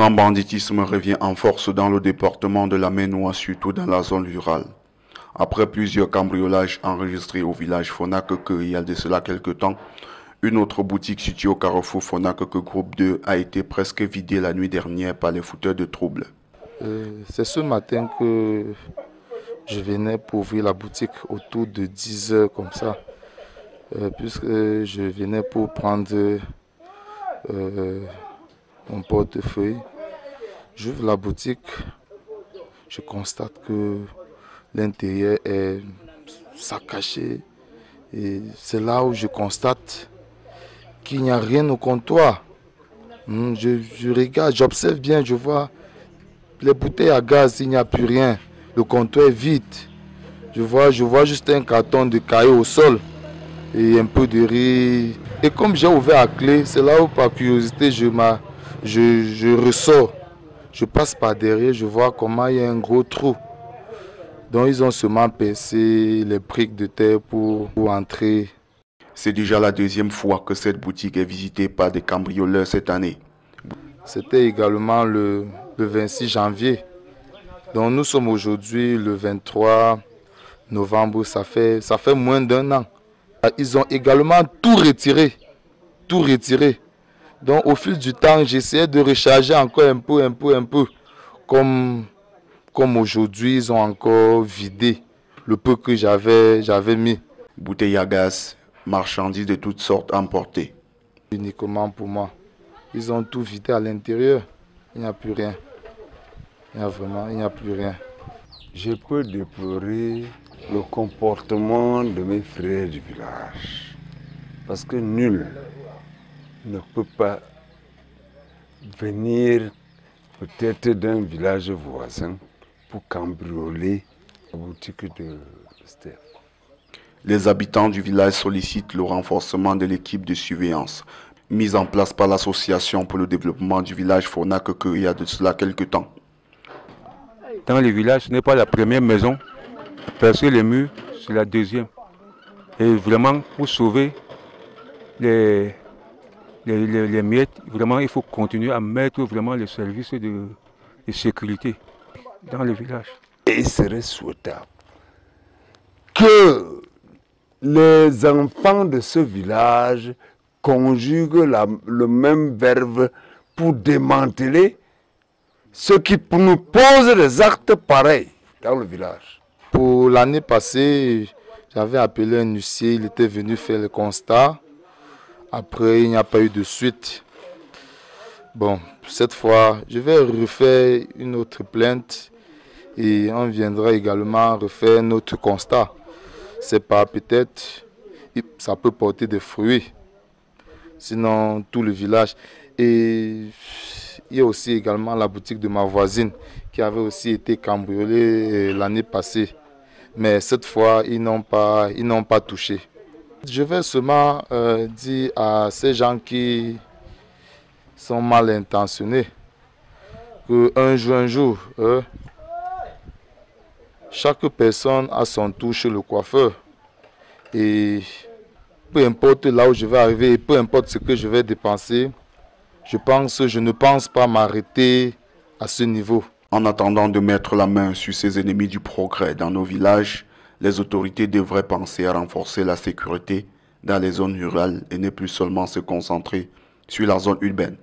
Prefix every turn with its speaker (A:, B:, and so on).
A: grand banditisme revient en force dans le département de la Maine-Ouest, surtout dans la zone rurale. Après plusieurs cambriolages enregistrés au village Fonaque il y a de cela quelques temps, une autre boutique située au carrefour Fonaque groupe 2 a été presque vidée la nuit dernière par les fauteurs de troubles.
B: C'est ce matin que je venais pour ouvrir la boutique autour de 10 h comme ça, puisque je venais pour prendre mon portefeuille. J'ouvre la boutique, je constate que l'intérieur est saccagé et c'est là où je constate qu'il n'y a rien au comptoir. Je regarde, j'observe bien, je vois les bouteilles à gaz, il n'y a plus rien. Le comptoir est vide. Je vois juste un carton de cailloux au sol et un peu de riz. Et comme j'ai ouvert la clé, c'est là où par curiosité je ressors. Je passe par derrière, je vois comment il y a un gros trou. Donc ils ont seulement percé les briques de terre pour entrer.
A: C'est déjà la deuxième fois que cette boutique est visitée par des cambrioleurs cette année.
B: C'était également le 26 janvier. Donc nous sommes aujourd'hui le 23 novembre, ça fait moins d'un an. Ils ont également tout retiré. Tout retiré. Donc au fil du temps, j'essayais de recharger encore un peu. Comme aujourd'hui, ils ont encore vidé le peu que j'avais mis.
A: Bouteilles à gaz, marchandises de toutes sortes emportées.
B: Uniquement pour moi. Ils ont tout vidé à l'intérieur. Il n'y a plus rien. Il n'y a plus rien.
C: Je peux déplorer le comportement de mes frères du village. Parce que nul ne peut pas venir peut-être d'un village voisin pour cambrioler la boutique de Steph.
A: Les habitants du village sollicitent le renforcement de l'équipe de surveillance mise en place par l'association pour le développement du village Fonaque il y a de cela quelques temps.
D: Dans le village, ce n'est pas la première maison. Percer les murs, c'est la deuxième. Et vraiment, pour sauver les miettes, vraiment, il faut continuer à mettre vraiment les services de sécurité dans le village.
C: Et il serait souhaitable que les enfants de ce village conjuguent le même verbe pour démanteler ceux qui nous posent des actes pareils dans le village.
B: Pour l'année passée, j'avais appelé un huissier, il était venu faire le constat. Après, il n'y a pas eu de suite. Bon, cette fois, je vais refaire une autre plainte et on viendra également refaire un autre constat. C'est pas peut-être, ça peut porter des fruits. Sinon, tout le village. Et il y a aussi également la boutique de ma voisine qui avait aussi été cambriolée l'année passée. Mais cette fois, ils n'ont pas touché. Je vais seulement dire à ces gens qui sont mal intentionnés qu'un jour, chaque personne a son tour chez le coiffeur. Et peu importe là où je vais arriver, et peu importe ce que je vais dépenser, je ne pense pas m'arrêter à ce niveau.
A: En attendant de mettre la main sur ces ennemis du progrès dans nos villages, les autorités devraient penser à renforcer la sécurité dans les zones rurales et ne plus seulement se concentrer sur la zone urbaine.